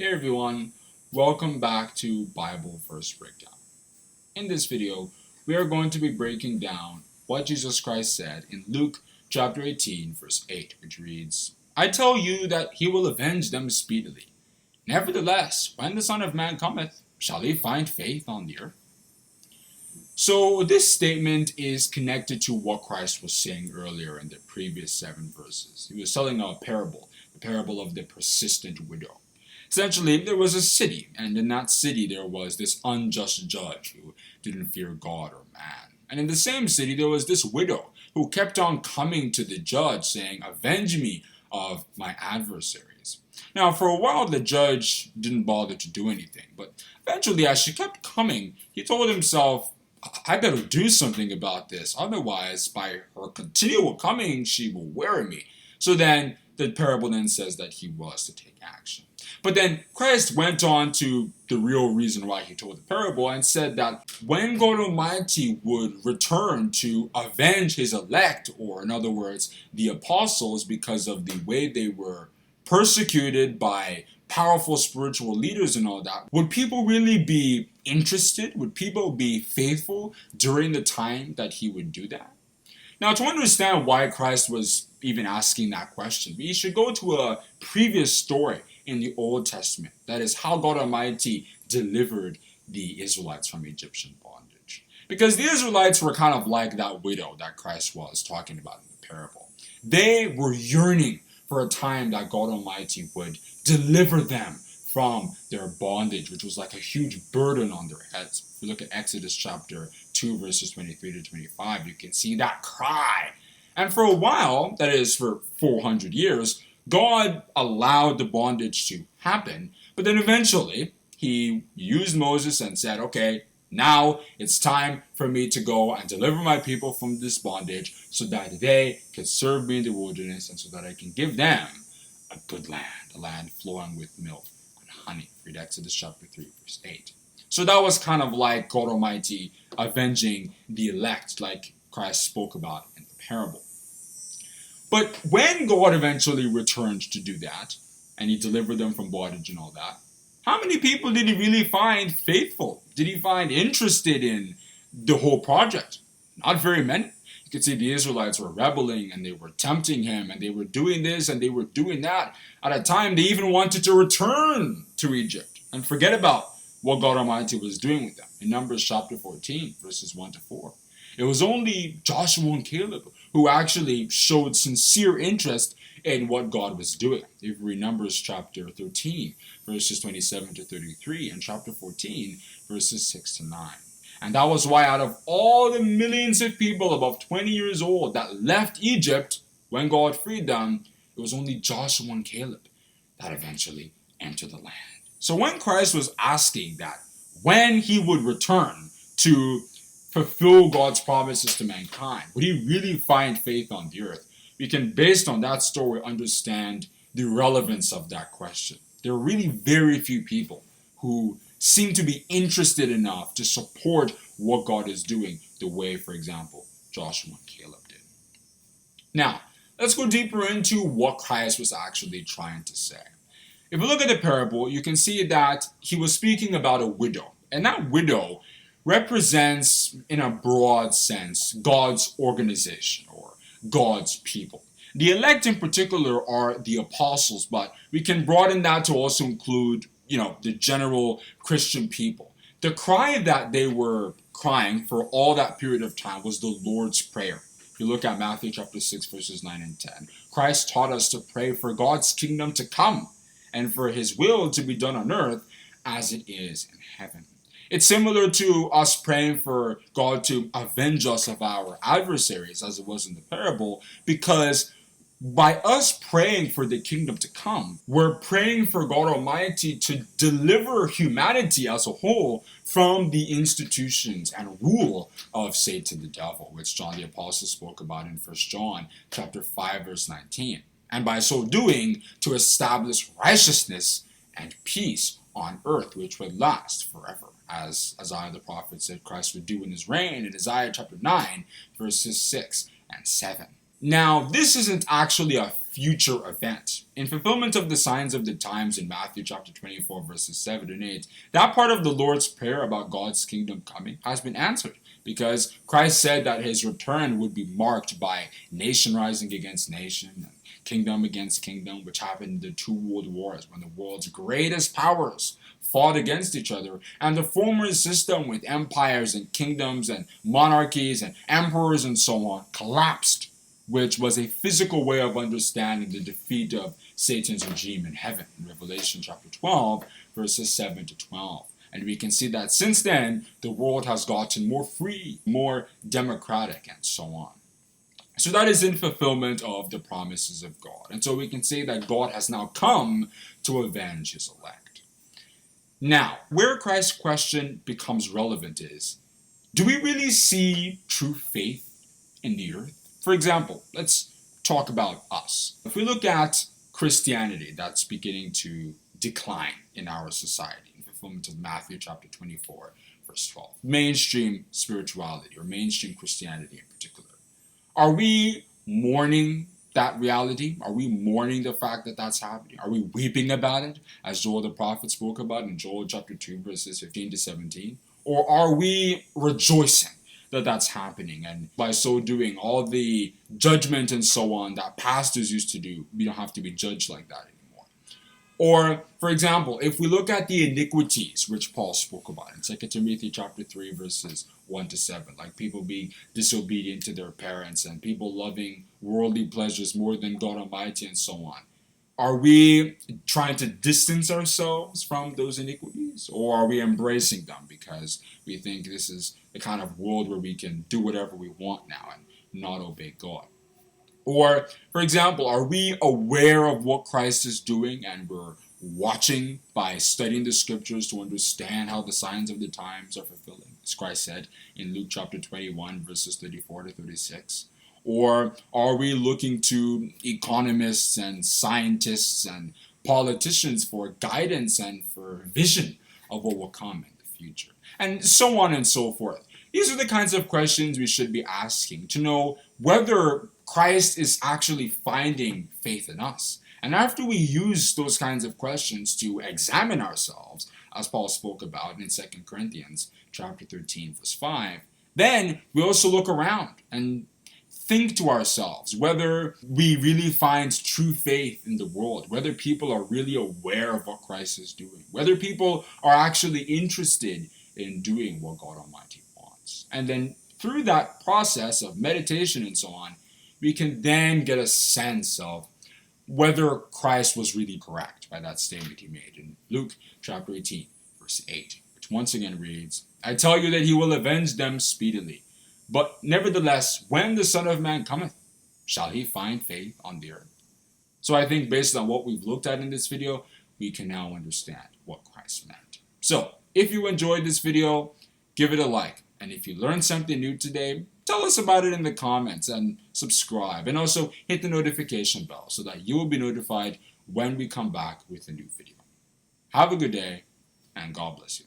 Hey everyone, welcome back to Bible Verse Breakdown. In this video, we are going to be breaking down what Jesus Christ said in Luke chapter 18 verse 8, which reads, I tell you that he will avenge them speedily. Nevertheless, when the Son of Man cometh, shall he find faith on the earth? So this statement is connected to what Christ was saying earlier in the previous 7 verses. He was telling a parable, the parable of the persistent widow. Essentially, there was a city, and in that city there was this unjust judge who didn't fear God or man. And in the same city there was this widow who kept on coming to the judge saying, avenge me of my adversaries. Now, for a while the judge didn't bother to do anything, but eventually as she kept coming, he told himself, I better do something about this, otherwise by her continual coming she will weary me. So then the parable then says that he was to take action. But then Christ went on to the real reason why he told the parable and said that when God Almighty would return to avenge his elect, or in other words, the apostles, because of the way they were persecuted by powerful spiritual leaders and all that, would people really be interested? Would people be faithful during the time that he would do that? Now, to understand why Christ was even asking that question, we should go to a previous story in the Old Testament. That is how God Almighty delivered the Israelites from Egyptian bondage. Because the Israelites were kind of like that widow that Christ was talking about in the parable. They were yearning for a time that God Almighty would deliver them from their bondage, which was like a huge burden on their heads. If you look at Exodus chapter 2, verses 23 to 25, you can see that cry. And for a while, that is for 400 years, God allowed the bondage to happen, but then eventually he used Moses and said, okay, now it's time for me to go and deliver my people from this bondage so that they can serve me in the wilderness and so that I can give them a good land, a land flowing with milk and honey. Read Exodus chapter 3, verse 8. So that was kind of like God Almighty avenging the elect, like Christ spoke about in the parable. But when God eventually returned to do that, and he delivered them from bondage and all that, how many people did he really find faithful? Did he find interested in the whole project? Not very many. You could see the Israelites were rebelling and they were tempting him and they were doing this and they were doing that. At a time, they even wanted to return to Egypt and forget about what God Almighty was doing with them. In Numbers chapter 14, verses 1 to 4. It was only Joshua and Caleb who actually showed sincere interest in what God was doing. If you read Numbers chapter 13, verses 27 to 33, and chapter 14, verses 6 to 9. And that was why out of all the millions of people above 20 years old that left Egypt when God freed them, it was only Joshua and Caleb that eventually entered the land. So when Christ was asking that, when he would return to fulfill God's promises to mankind, would he really find faith on the earth? We can, based on that story, understand the relevance of that question. There are really very few people who seem to be interested enough to support what God is doing the way, for example, Joshua and Caleb did. Now, let's go deeper into what Christ was actually trying to say. If you look at the parable, you can see that he was speaking about a widow. And that widow represents, in a broad sense, God's organization or God's people. The elect in particular are the apostles, but we can broaden that to also include, the general Christian people. The cry that they were crying for all that period of time was the Lord's Prayer. If you look at Matthew chapter 6, verses 9 and 10, Christ taught us to pray for God's kingdom to come and for his will to be done on earth as it is in heaven. It's similar to us praying for God to avenge us of our adversaries, as it was in the parable, because by us praying for the kingdom to come, we're praying for God Almighty to deliver humanity as a whole from the institutions and rule of Satan the devil, which John the Apostle spoke about in 1 John chapter 5, verse 19. And by so doing, to establish righteousness and peace on earth, which would last forever, as Isaiah the prophet said Christ would do in his reign in Isaiah chapter 9, verses 6 and 7. Now, this isn't actually a future event. In fulfillment of the signs of the times in Matthew chapter 24 verses 7 and 8, that part of the Lord's Prayer about God's kingdom coming has been answered, because Christ said that his return would be marked by nation rising against nation and kingdom against kingdom, which happened in the two world wars when the world's greatest powers fought against each other, and the former system with empires and kingdoms and monarchies and emperors and so on collapsed, which was a physical way of understanding the defeat of Satan's regime in heaven in Revelation chapter 12 verses 7 to 12. And we can see that since then the world has gotten more free, more democratic, and so on. So that is in fulfillment of the promises of God. And so we can say that God has now come to avenge his elect. Now, where Christ's question becomes relevant is, do we really see true faith in the earth? For example, let's talk about us. If we look at Christianity that's beginning to decline in our society, in fulfillment of Matthew chapter 24, verse 12, mainstream spirituality or mainstream Christianity in particular, are we mourning that reality? Are we mourning the fact that that's happening? Are we weeping about it, as Joel the prophet spoke about in Joel chapter 2, verses 15 to 17? Or are we rejoicing that that's happening, and by so doing, all the judgment and so on that pastors used to do, we don't have to be judged like that anymore? Or, for example, if we look at the iniquities which Paul spoke about in 2 Timothy chapter 3, verses 1 to 7, like people being disobedient to their parents and people loving worldly pleasures more than God Almighty and so on, are we trying to distance ourselves from those iniquities, or are we embracing them because we think this is the kind of world where we can do whatever we want now and not obey God? Or, for example, are we aware of what Christ is doing and we're watching by studying the scriptures to understand how the signs of the times are fulfilling, as Christ said in Luke chapter 21, verses 34 to 36? Or are we looking to economists and scientists and politicians for guidance and for vision of what will come in the future? And so on and so forth. These are the kinds of questions we should be asking to know whether Christ is actually finding faith in us. And after we use those kinds of questions to examine ourselves, as Paul spoke about in 2 Corinthians chapter 13, verse 5, then we also look around and think to ourselves whether we really find true faith in the world, whether people are really aware of what Christ is doing, whether people are actually interested in doing what God Almighty wants. And then through that process of meditation and so on, we can then get a sense of whether Christ was really correct by that statement he made in Luke chapter 18, verse 8, which once again reads, I tell you that he will avenge them speedily. But nevertheless, when the Son of Man cometh, shall he find faith on the earth? So I think based on what we've looked at in this video, we can now understand what Christ meant. So if you enjoyed this video, give it a like. And if you learned something new today, tell us about it in the comments and subscribe. And also hit the notification bell so that you will be notified when we come back with a new video. Have a good day, and God bless you.